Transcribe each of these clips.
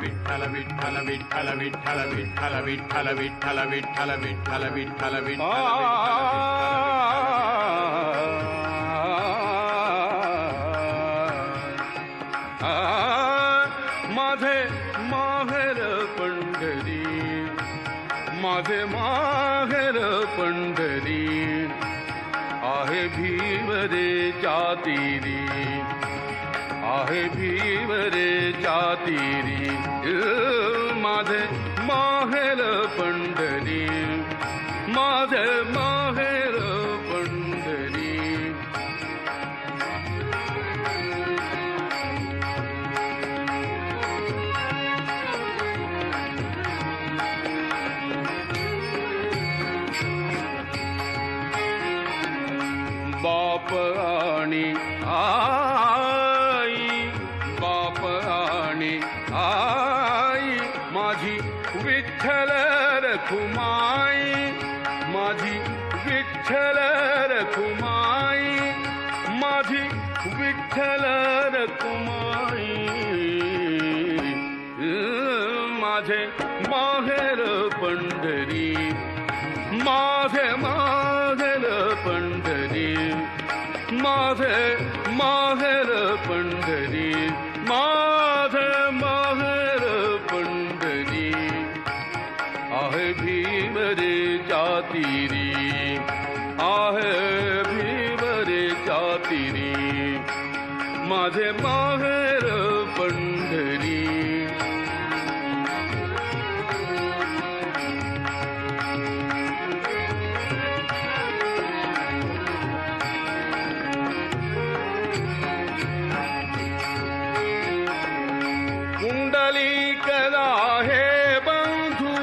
विठ्ठल विठ्ठल विठ्ठल विठ्ठल विठ्ठल विठ्ठल विठ्ठल विठ्ठल विठ्ठल विठ्ठल माझे माहेर पंढरी, माझे माहेर पंढरी, आहे भीवरेच्या तीरी, आहे भीवरेच्या तीरी, माझे माहेर पंढरी, माझे माहेर पंढरी. बाप आणि आई, बाप आणि आई, माझी विठ्ठल रखुमाई, माझी विठ्ठल रखुमाई, माझी विठ्ठल रखुमाई, माझे माहेर पंढरी, माझे माहेर पंढरी, माझे माहेर पंढरी, माझे माहेर पंढरी, आहे भीवरेच्या तीरी, आहे भीवरेच्या तीरी, माझे माहेर पंढरी. कुंडलिक आहे बंधू,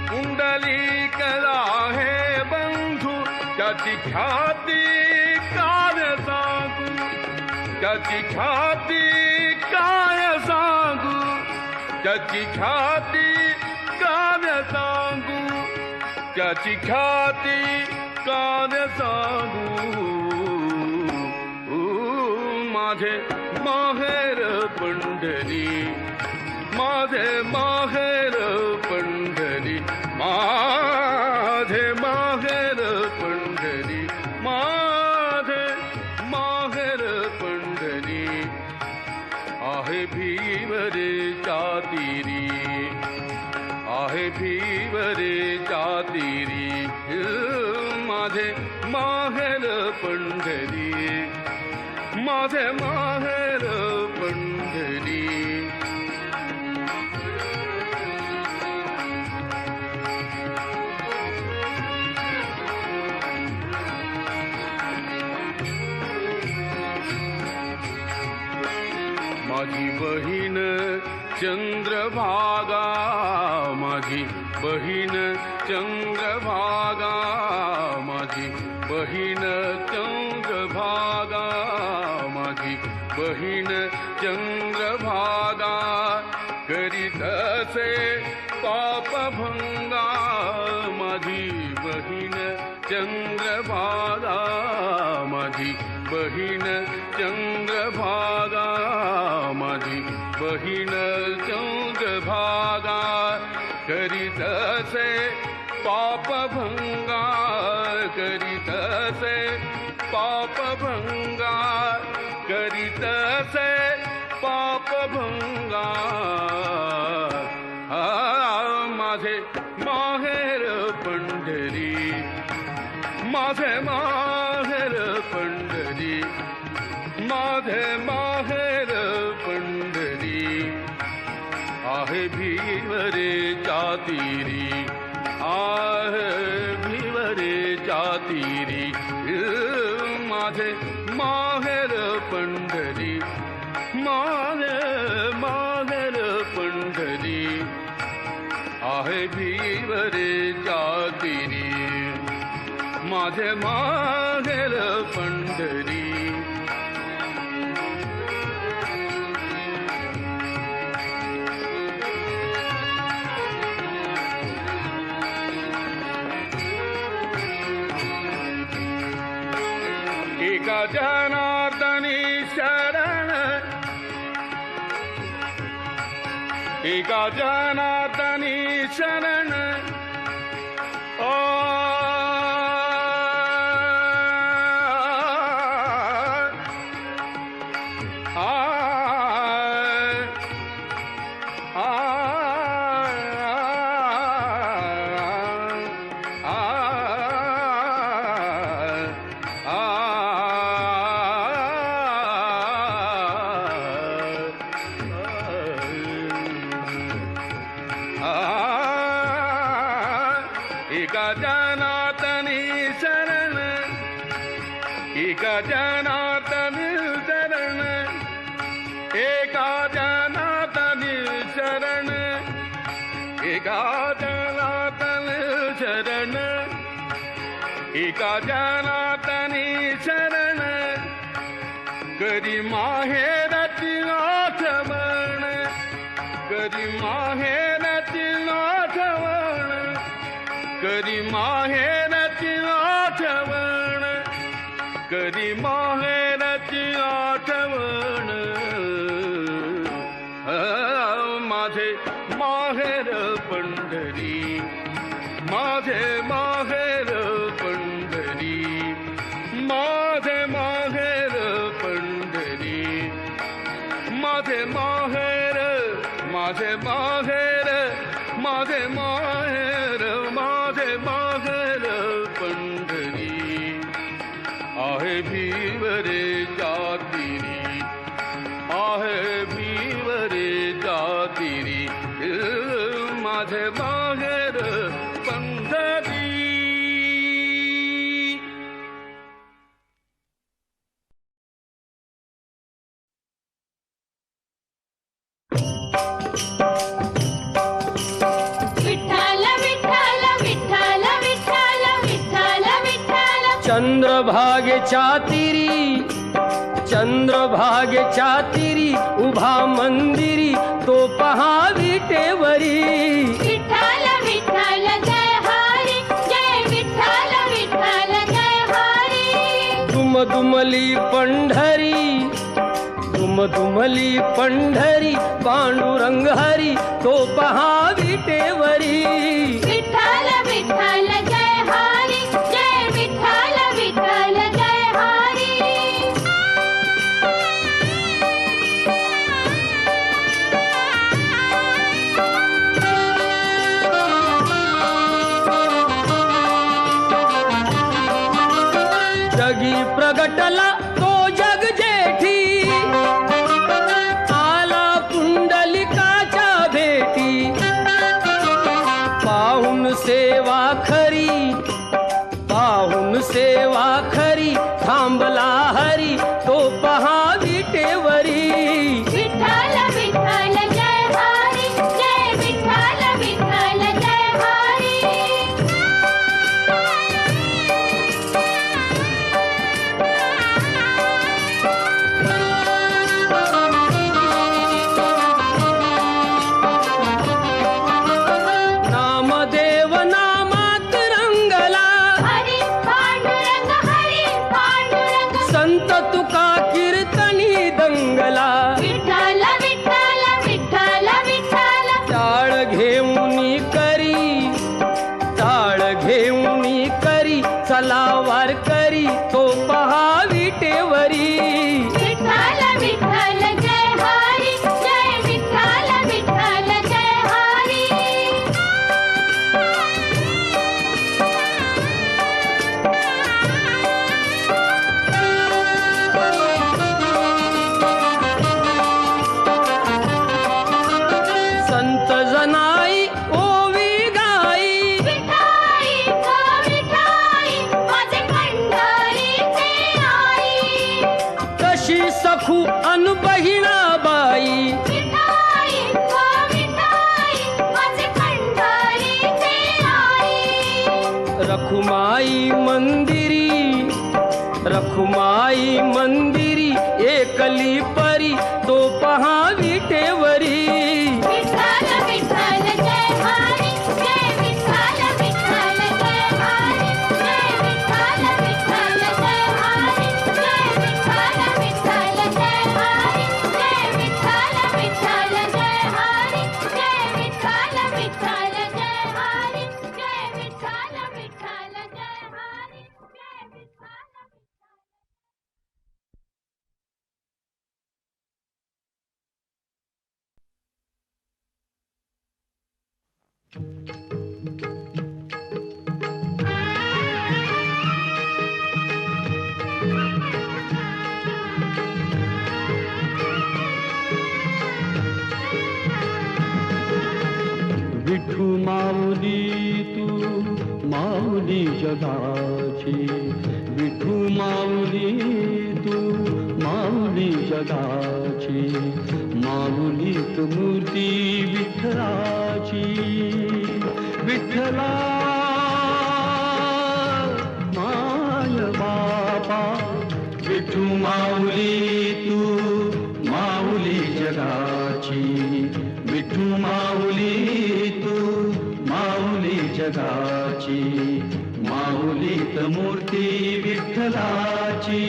कुंडलिक आहे बंधू, त्याची ख्याती काय सांगू, त्याची ख्याती काय सांगू, त्याची ख्याती काय सांगू, त्याची ख्याती काय सांगू. माझे माहेर पंढरी, माझे माहेर पंढरी, माझे माहेर पंढरी, माझे माहेर पंढरी, आहे भीवरेच्या तीरी, आहे भीवरेच्या तीरी, माझे माहेर पंढरी, माझे माहेर पंढरी. माझी बहीण चंद्रभागा, माझी बहीण चंद्रभागा, माझी बहीण चंद्रभागा, माझी बहीण चंद्रभागा, करीत असे पापभंगा, माझी बहीण चंद्रभागा, माझी बहीण चंद्रभागा, माझी बहीण चंद्रभागा, करीत असे पापभंगा, करीत असे पापभंगा, करीत असे पापभंगा. माझे माहेर पंढरी, माझे माहेर पंढरी, माझे माहेर पंढरी, आहे भीवरेच्या तीरी, आहे भीवरेच्या तीरी, माझे माहेर पंढरी, माझे माहेर पंढरी, आहे भीवरेच्या तीरी, माझे माहेर पंढरी. एका जनार्दनी शरण, एका जनार्दनी शरण ओ एका जनार्दनी शरण एका जनार्दनी शरण एका जनार्दनी शरण एका जनार्दनी शरण एका जनार्दनी शरण करी माहेरची आठवण करी माहेरची आठवण करी माहेरची आठवण करी माहेरची आठवण माझे माहेर पंढरी माझे माहेर पंढरी माझे माहेर पंढरी माझे माहेर माझे माहेर माझे माहेर माझे माहेर पंढरी आहे भीवरे जातिरी आहे भीवरे जातिरी माझे माहेर पंढरी चंद्रभागेच्या तीरी चंद्रभागेच्या तीरी उभा मंदिरी तो पहा विटेवरी विठ्ठल विठ्ठल जय हरी जय विठ्ठल विठ्ठल जय हरी दुमदुमली पंढरी दुमदुमली पंढरी पांडुरंग हरी तो पहा विटेवरी विठ्ठल विठ्ठल जय हरी जय विठ्ठल विठ्ठल जय हरी जगी प्रगटला तो जग जेठी आला पुंडलिकाच्या भेटी पाहून सेवा खरी पाहून सेवा खरी थांबला हरी तो पहा विटेवरी विठ्ठल विठ्ठल जय हरी जय विठ्ठल विठ्ठल जय हरी नामदेव नामात रंगला हरी पांडुरंग संत तुका कीर्तनी दंगला विठ्ठल विठ्ठल विठ्ठल विठ्ठल टाळ घेऊनी करी चला वार करी तो पहा विटेवरी विठ्ठल विठ्ठल जय हरी जय विठ्ठल विठ्ठल जय हरी संत जनाई ओवी गाई विठाई माझे पंढरीचे आई तशी सखू अन बहिणाबाई विठाई माझे पंढरीचे आई रखुमाई मंदिरी एकली परी तो पहा विटेवरी विठ्ठल विठ्ठल जय हरी जय विठ्ठल विठ्ठल जय हरी जय विठ्ठल विठ्ठल जय हरी जय विठ्ठल विठ्ठल जय हरी जय विठ्ठल विठ्ठल जय हरी विठू माऊली तू माऊली जगाची, विठू माऊली तू माऊली जगाची, माऊलीत मूर्ती विठ्ठलाची. विठ्ठला माय बापा, विठू माऊली तू माऊली जगाची, विठू माऊली तू माऊली जगाची, माऊलीत मूर्ती विठ्ठलाची.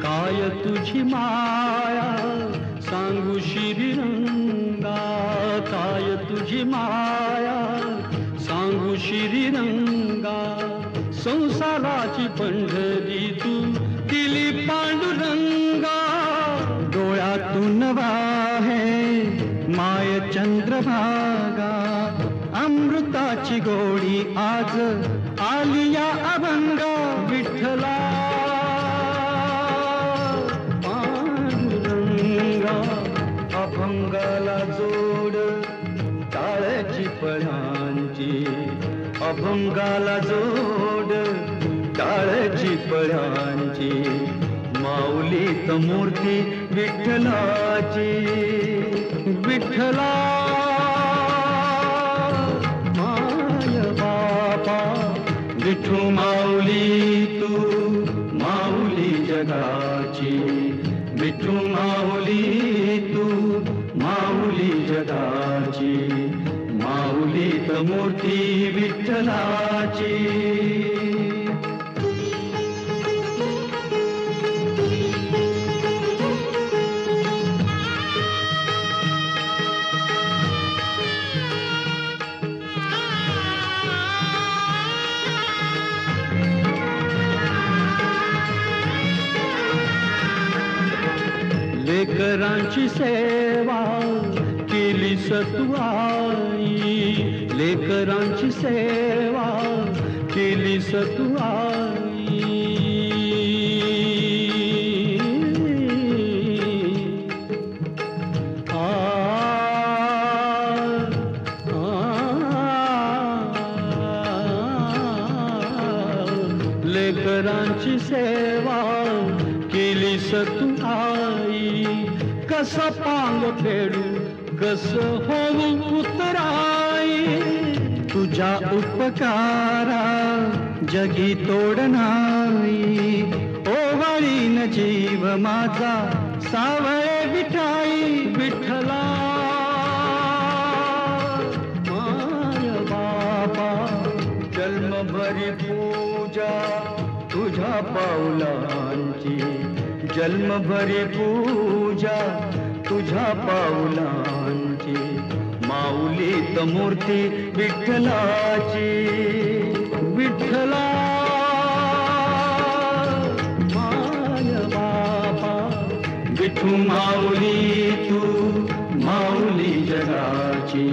काय तुझी माया सांगू श्रीरंगा, काय तुझी माया सांगू श्रीरंगा. संसाराची पंढरी तू दिली पांडुरंगा, डोळ्यातून वाहे माय चंद्रभागा. अमृताची गोडी आज आली या अभंगा. विठ्ठला अभंगाला जोड टाळ्याची पळांची, अभंगाला जोड टाळ्याची पळांची, माऊलीत मूर्ती विठ्ठलाची. विठ्ठला माय बापा, विठू माऊली तू माऊली जगाची, विठू माऊली तू माऊली जगाची, माऊलीत मूर्ती विठ्ठलाची. लेकरांची सेवा केली तू आई, लेकरांची सेवा केली तू आई. लेकरांची सेवा केली तू आई. कसा पांग फेडू कस होऊ उतराई, तुझ्या उपकारा जगी तोड नाही. ओवाळीन जीव माझा सावळे विठाई. विठ्ठला माय बापा, जन्मभरी पूजा तुझ्या पाऊलांची, जन्मभरी पूजा तुझ्या पाऊलांची, माऊलीत मूर्ती विठ्ठलाची. विठ्ठला माय बापा, विठू माऊली तू माऊली जगाची,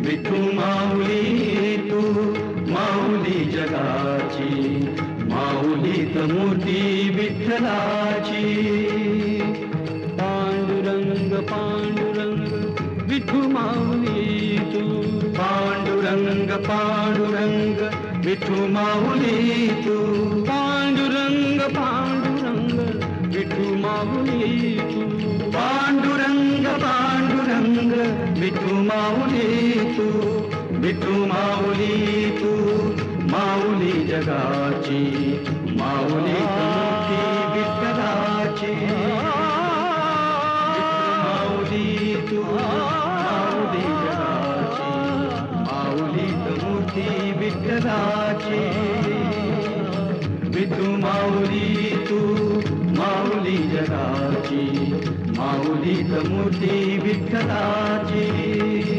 विठू माऊली तू माऊली जगाची, माऊलीत मूर्ती विठ्ठलाची. पांडुरंग पांडुरंग विठू माऊली तू, पांडुरंग पांडुरंग विठू माऊली तू, पांडुरंग पांडुरंग विठू माऊली तू, पांडुरंग पांडुरंग विठू माऊली तू, विठू माऊली तू माऊली जगाची, माऊली मूर्ती विठ्ठलाची. माऊली तू माऊली जगाची, माऊली मूर्ती विठ्ठलाची. विठू माऊली तू माऊलीत मूर्ती विठ्ठलाची